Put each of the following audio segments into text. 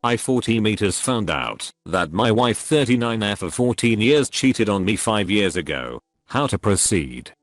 I 40 meters found out that my wife 39F of 14 years cheated on me 5 years ago. How to proceed?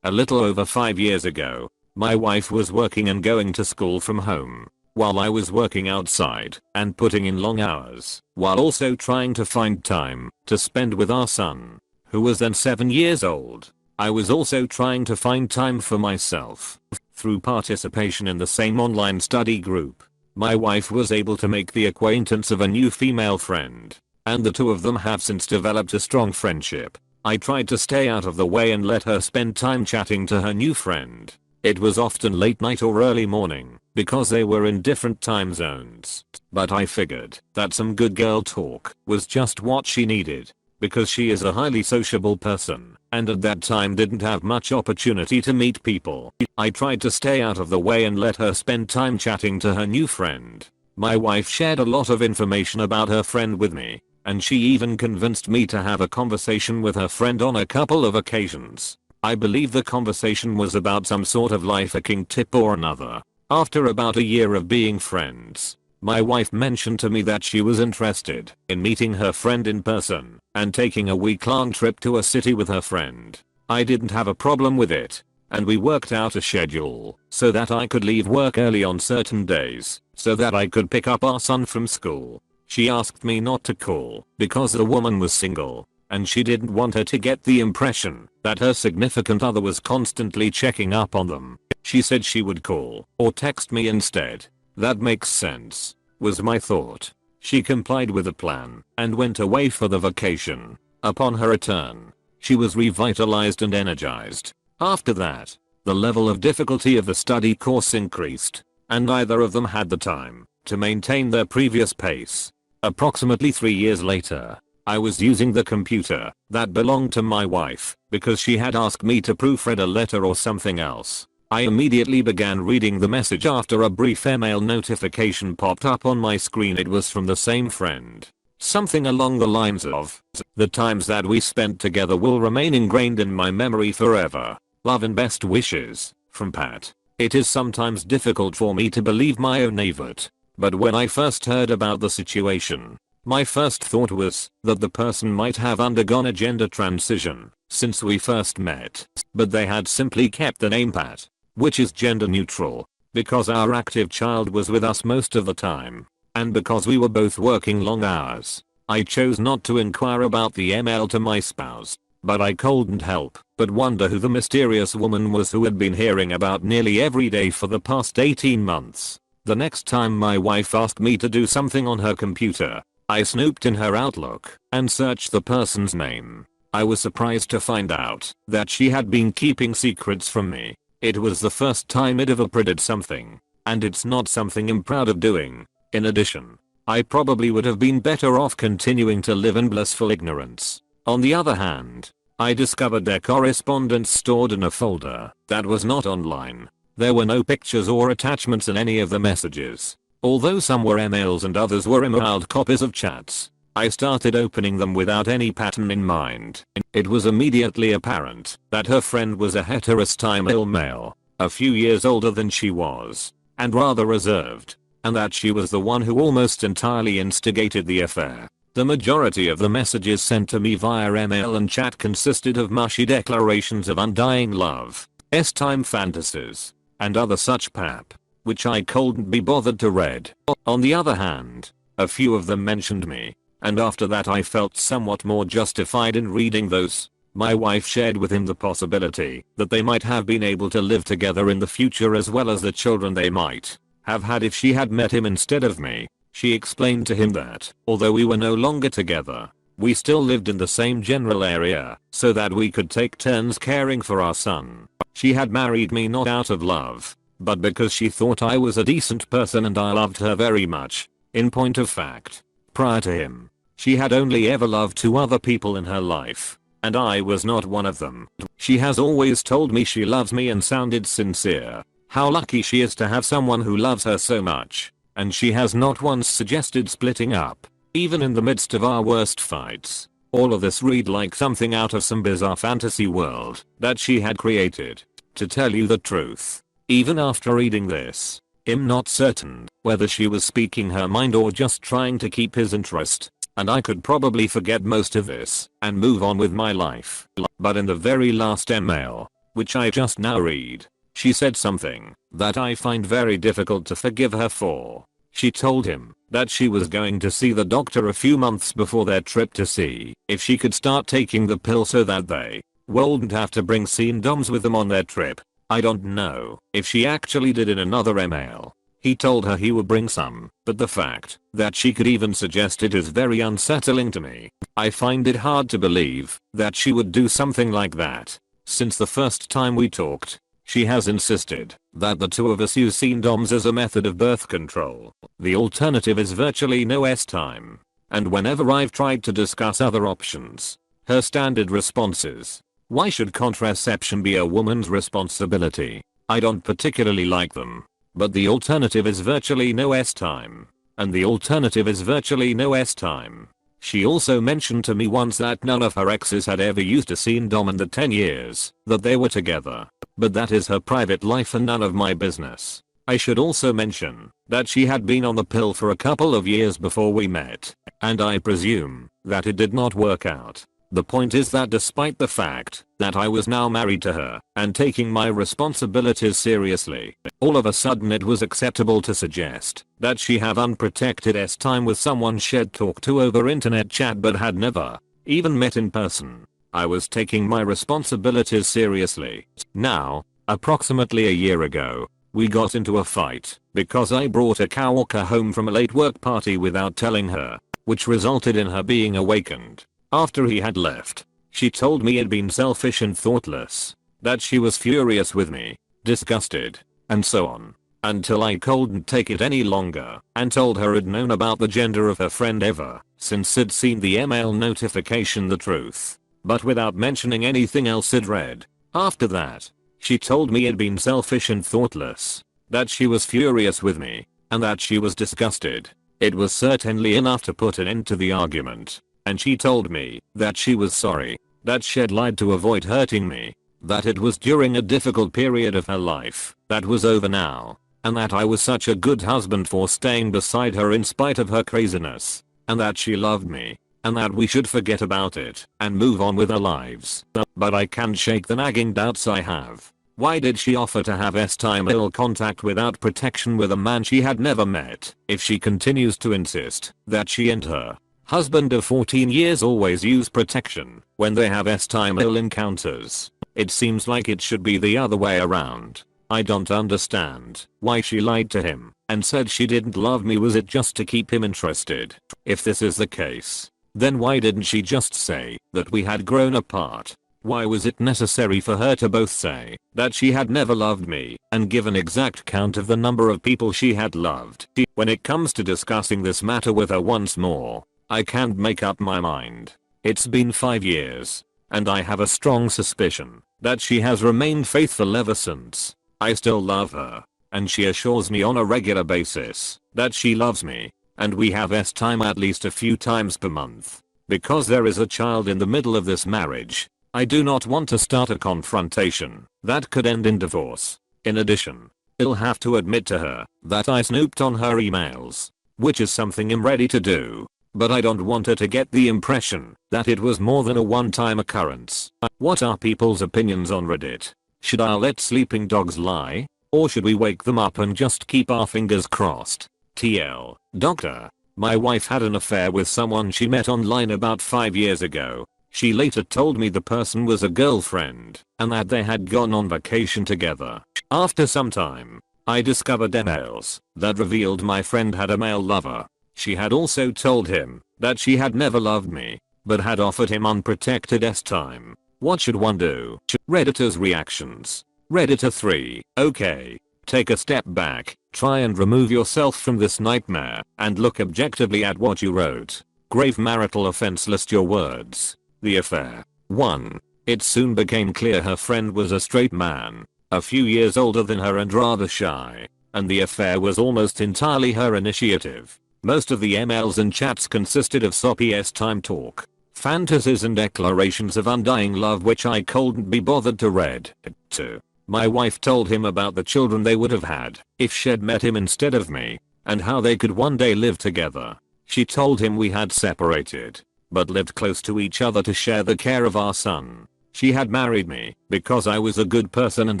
A little over 5 years ago, my wife was working and going to school from home, while I was working outside and putting in long hours, while also trying to find time to spend with our son, who was then 7 years old. I was also trying to find time for myself. Through participation in the same online study group, my wife was able to make the acquaintance of a new female friend, and the two of them have since developed a strong friendship. I tried to stay out of the way and let her spend time chatting to her new friend. It was often late night or early morning, because they were in different time zones. But I figured that some good girl talk was just what she needed, because she is a highly sociable person, and at that time didn't have much opportunity to meet people. I tried to stay out of the way and let her spend time chatting to her new friend. My wife shared a lot of information about her friend with me, and she even convinced me to have a conversation with her friend on a couple of occasions. I believe the conversation was about some sort of life hacking tip or another. After about a year of being friends, my wife mentioned to me that she was interested in meeting her friend in person and taking a week-long trip to a city with her friend. I didn't have a problem with it, and we worked out a schedule so that I could leave work early on certain days so that I could pick up our son from school. She asked me not to call because the woman was single, and she didn't want her to get the impression that her significant other was constantly checking up on them. She said she would call or text me instead. That makes sense, was my thought. She complied with the plan and went away for the vacation. Upon her return, she was revitalized and energized. After that, the level of difficulty of the study course increased, and neither of them had the time to maintain their previous pace. Approximately 3 years later, I was using the computer that belonged to my wife because she had asked me to proofread a letter or something else. I immediately began reading the message after a brief email notification popped up on my screen. It was from the same friend. Something along the lines of, "The times that we spent together will remain ingrained in my memory forever. Love and best wishes, from Pat." It is sometimes difficult for me to believe my own effort, but when I first heard about the situation, my first thought was that the person might have undergone a gender transition since we first met, but they had simply kept the name Pat, which is gender neutral, because our active child was with us most of the time, and because we were both working long hours. I chose not to inquire about the email to my spouse, but I couldn't help but wonder who the mysterious woman was who had been hearing about nearly every day for the past 18 months. The next time my wife asked me to do something on her computer, I snooped in her Outlook and searched the person's name. I was surprised to find out that she had been keeping secrets from me. It was the first time I'd ever predicted something, and it's not something I'm proud of doing. In addition, I probably would have been better off continuing to live in blissful ignorance. On the other hand, I discovered their correspondence stored in a folder that was not online. There were no pictures or attachments in any of the messages. Although some were emails and others were emailed copies of chats, I started opening them without any pattern in mind. It was immediately apparent that her friend was a heterosexual male, a few years older than she was, and rather reserved, and that she was the one who almost entirely instigated the affair. The majority of the messages sent to me via email and chat consisted of mushy declarations of undying love, time fantasies, and other such pap, which I couldn't be bothered to read. On the other hand, a few of them mentioned me, and after that I felt somewhat more justified in reading those. My wife shared with him the possibility that they might have been able to live together in the future, as well as the children they might have had if she had met him instead of me. She explained to him that, although we were no longer together, we still lived in the same general area, so that we could take turns caring for our son. She had married me not out of love, but because she thought I was a decent person and I loved her very much. In point of fact, prior to him, she had only ever loved 2 other people in her life, and I was not one of them. She has always told me she loves me and sounded sincere. How lucky she is to have someone who loves her so much. And she has not once suggested splitting up, even in the midst of our worst fights. All of this read like something out of some bizarre fantasy world that she had created. To tell you the truth, even after reading this, I'm not certain whether she was speaking her mind or just trying to keep his interest, and I could probably forget most of this and move on with my life. But in the very last email, which I just now read, she said something that I find very difficult to forgive her for. She told him that she was going to see the doctor a few months before their trip to see if she could start taking the pill so that they wouldn't have to bring condoms with them on their trip. I don't know if she actually did in another email. He told her he would bring some, but the fact that she could even suggest it is very unsettling to me. I find it hard to believe that she would do something like that. Since the first time we talked, she has insisted that the two of us use condoms as a method of birth control. The alternative is virtually no time. And whenever I've tried to discuss other options, her standard response is, "Why should contraception be a woman's responsibility? I don't particularly like them. But the alternative is virtually no time. And the alternative is virtually no time." She also mentioned to me once that none of her exes had ever used a condom in the 10 years that they were together. But that is her private life and none of my business. I should also mention that she had been on the pill for a couple of years before we met, and I presume that it did not work out. The point is that despite the fact that I was now married to her and taking my responsibilities seriously, all of a sudden it was acceptable to suggest that she have unprotected time with someone she'd talked to over internet chat but had never even met in person. I was taking my responsibilities seriously. Now, approximately a year ago, we got into a fight because I brought a coworker home from a late work party without telling her, which resulted in her being awakened. After he had left, she told me it'd been selfish and thoughtless, that she was furious with me, disgusted, and so on, until I couldn't take it any longer and told her I'd known about the gender of her friend ever since I'd seen the email notification, the truth, but without mentioning anything else I'd read. After that, she told me it'd been selfish and thoughtless, that she was furious with me, and that she was disgusted. It was certainly enough to put an end to the argument. And she told me that she was sorry, that she'd lied to avoid hurting me, that it was during a difficult period of her life that was over now, and that I was such a good husband for staying beside her in spite of her craziness, and that she loved me, and that we should forget about it and move on with our lives. But I can't shake the nagging doubts I have. Why did she offer to have ill contact without protection with a man she had never met if she continues to insist that she and her husband of 14 years always use protection when they have ill encounters? It seems like it should be the other way around. I don't understand why she lied to him and said she didn't love me. Was it just to keep him interested? If this is the case, then why didn't she just say that we had grown apart? Why was it necessary for her to both say that she had never loved me and give an exact count of the number of people she had loved? When it comes to discussing this matter with her once more, I can't make up my mind. It's been 5 years, and I have a strong suspicion that she has remained faithful ever since. I still love her, and she assures me on a regular basis that she loves me, and we have time at least a few times per month. Because there is a child in the middle of this marriage, I do not want to start a confrontation that could end in divorce. In addition, I'll have to admit to her that I snooped on her emails, which is something I'm ready to do. But I don't want her to get the impression that it was more than a one-time occurrence. What are people's opinions on Reddit? Should I let sleeping dogs lie? Or should we wake them up and just keep our fingers crossed? TL. Doctor. My wife had an affair with someone she met online about 5 years ago. She later told me the person was a girlfriend and that they had gone on vacation together. After some time, I discovered emails that revealed my friend had a male lover. She had also told him that she had never loved me, but had offered him unprotected time. What should one do? Redditor's reactions. Redditor 3. Okay. Take a step back, try and remove yourself from this nightmare, and look objectively at what you wrote. Grave marital offense. List your words. The affair. 1. It soon became clear her friend was a straight man, a few years older than her and rather shy, and the affair was almost entirely her initiative. Most of the emails and chats consisted of soppy time talk, fantasies and declarations of undying love which I couldn't be bothered to read. 2. My wife told him about the children they would have had if she'd met him instead of me, and how they could one day live together. She told him we had separated, but lived close to each other to share the care of our son. She had married me because I was a good person and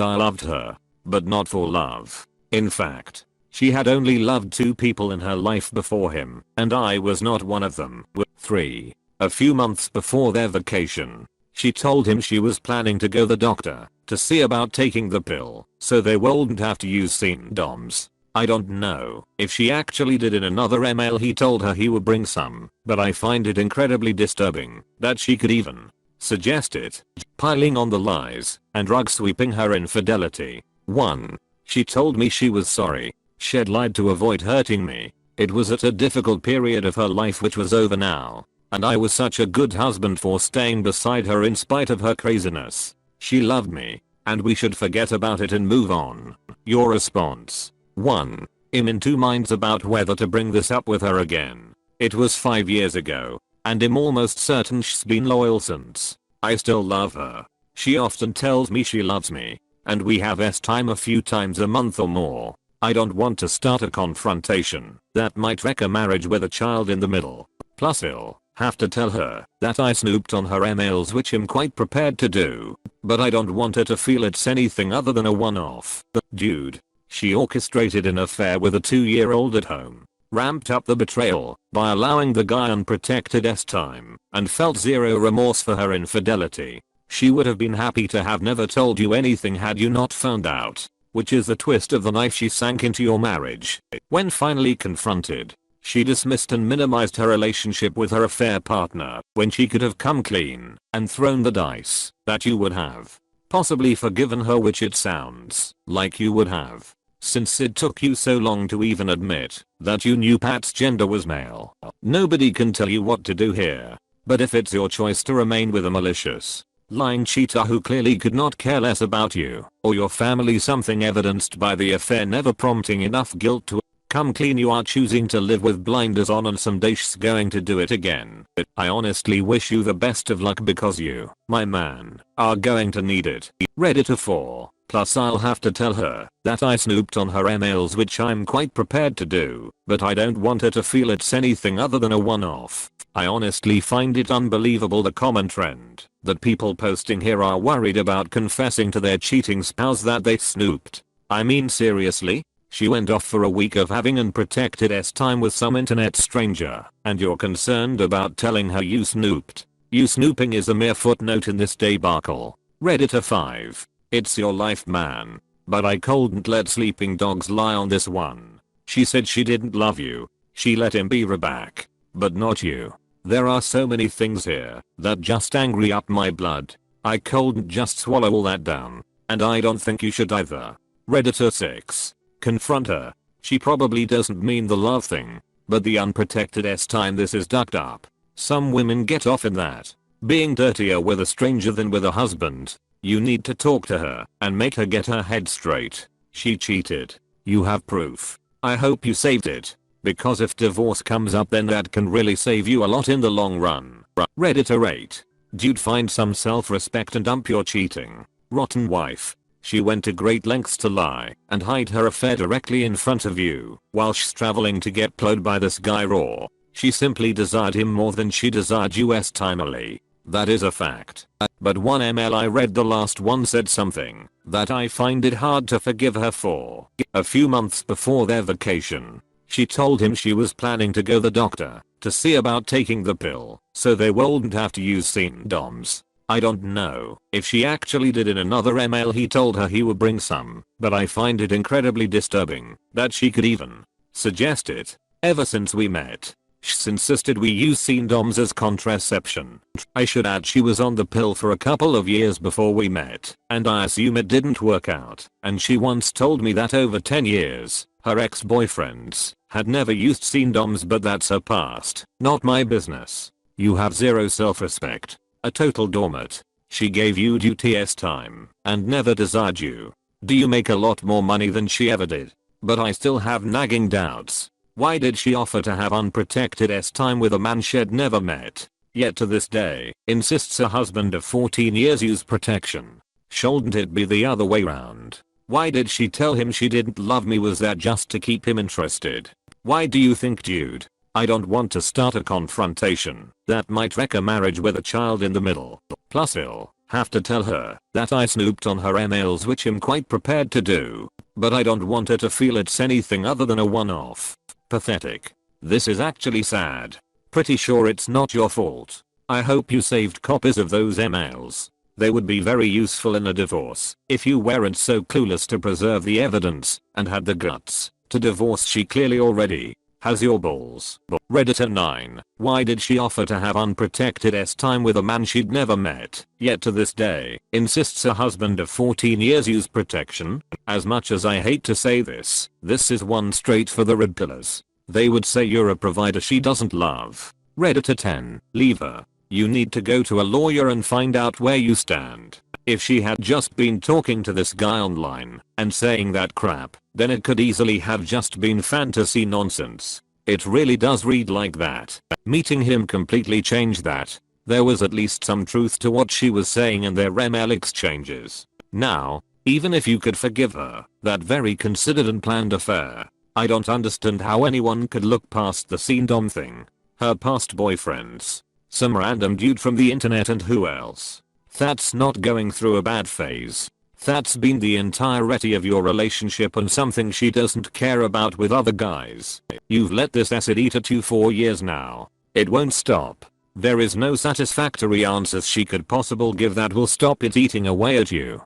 I loved her, but not for love. In fact, she had only loved 2 people in her life before him, and I was not one of them. 3. A few months before their vacation, she told him she was planning to go the doctor to see about taking the pill so they wouldn't have to use condoms. I don't know if she actually did. In another email he told her he would bring some, but I find it incredibly disturbing that she could even suggest it, piling on the lies and rug sweeping her infidelity. 1. She told me she was sorry. She'd lied to avoid hurting me. It was at a difficult period of her life which was over now, and I was such a good husband for staying beside her in spite of her craziness. She loved me, and we should forget about it and move on. Your response. 1. I'm in 2 minds about whether to bring this up with her again. It was 5 years ago, and I'm almost certain she's been loyal since. I still love her. She often tells me she loves me, and we have time a few times a month or more. I don't want to start a confrontation that might wreck a marriage with a child in the middle. Plus I'll have to tell her that I snooped on her emails, which I'm quite prepared to do, but I don't want her to feel it's anything other than a one-off. Dude. She orchestrated an affair with a 2-year-old at home, ramped up the betrayal by allowing the guy unprotected time, and felt zero remorse for her infidelity. She would have been happy to have never told you anything had you not found out, which is the twist of the knife she sank into your marriage. When finally confronted, she dismissed and minimized her relationship with her affair partner when she could have come clean and thrown the dice that you would have possibly forgiven her, which it sounds like you would have, since it took you so long to even admit that you knew Pat's gender was male. Nobody can tell you what to do here, but if it's your choice to remain with a malicious, lying cheater who clearly could not care less about you or your family, something evidenced by the affair never prompting enough guilt to come clean, you are choosing to live with blinders on, and someday she's going to do it again. I honestly wish you the best of luck because you, my man, are going to need it. Reddit 4. Plus I'll have to tell her that I snooped on her emails, which I'm quite prepared to do, but I don't want her to feel it's anything other than a one-off. I honestly find it unbelievable, the common trend that people posting here are worried about confessing to their cheating spouse that they snooped. I mean, seriously? She went off for a week of having unprotected time with some internet stranger, and you're concerned about telling her you snooped? You snooping is a mere footnote in this debacle. Reddit 5. It's your life, man, but I couldn't let sleeping dogs lie on this one. She said she didn't love you. She let him be her back, but not you. There are so many things here that just angry up my blood. I couldn't just swallow all that down, and I don't think you should either. Redditor 6. Confront her. She probably doesn't mean the love thing, but the unprotected time this is ducked up. Some women get off in that, being dirtier with a stranger than with a husband. You need to talk to her and make her get her head straight. She cheated. You have proof. I hope you saved it, because if divorce comes up, then that can really save you a lot in the long run. Redditor 8. Dude, find some self-respect and dump your cheating, rotten wife. She went to great lengths to lie and hide her affair directly in front of you while she's traveling to get plowed by this guy raw. She simply desired him more than she desired you timely. That is a fact. But one ML I read, the last one, said something that I find it hard to forgive her for. A few months before their vacation, she told him she was planning to go the doctor to see about taking the pill so they wouldn't have to use condoms. I don't know if she actually did. In another email he told her he would bring some, but I find it incredibly disturbing that she could even suggest it. Ever since we met, she's insisted we use condoms as contraception. I should add she was on the pill for a couple of years before we met, and I assume it didn't work out, and she once told me that over 10 years, her ex-boyfriends had never used condoms, but that's her past, not my business. You have zero self-respect. A total doormat. She gave you duty time and never desired you. Do you make a lot more money than she ever did? But I still have nagging doubts. Why did she offer to have unprotected time with a man she'd never met, yet to this day insists her husband of 14 years used protection? Shouldn't it be the other way round? Why did she tell him she didn't love me? Was that just to keep him interested? Why do you think, dude? I don't want to start a confrontation that might wreck a marriage with a child in the middle. Plus I'll have to tell her that I snooped on her emails, which I'm quite prepared to do, but I don't want her to feel it's anything other than a one-off. Pathetic. This is actually sad. Pretty sure it's not your fault. I hope you saved copies of those emails. They would be very useful in a divorce if you weren't so clueless to preserve the evidence and had the guts to divorce. She clearly already has your balls. Redditor 9. Why did she offer to have unprotected time with a man she'd never met, yet to this day insists her husband of 14 years use protection? As much as I hate to say this is one straight for the red pillars. They would say you're a provider she doesn't love. Redditor 10. Leave her. You need to go to a lawyer and find out where you stand. If she had just been talking to this guy online and saying that crap, then it could easily have just been fantasy nonsense. It really does read like that. Meeting him completely changed that. There was at least some truth to what she was saying in their email exchanges. Now, even if you could forgive her that very considered and planned affair, I don't understand how anyone could look past the scene dom thing. Her past boyfriends, some random dude from the internet, and who else? That's not going through a bad phase. That's been the entirety of your relationship and something she doesn't care about with other guys. You've let this acid eat at you for years now. It won't stop. There is no satisfactory answers she could possibly give that will stop it eating away at you.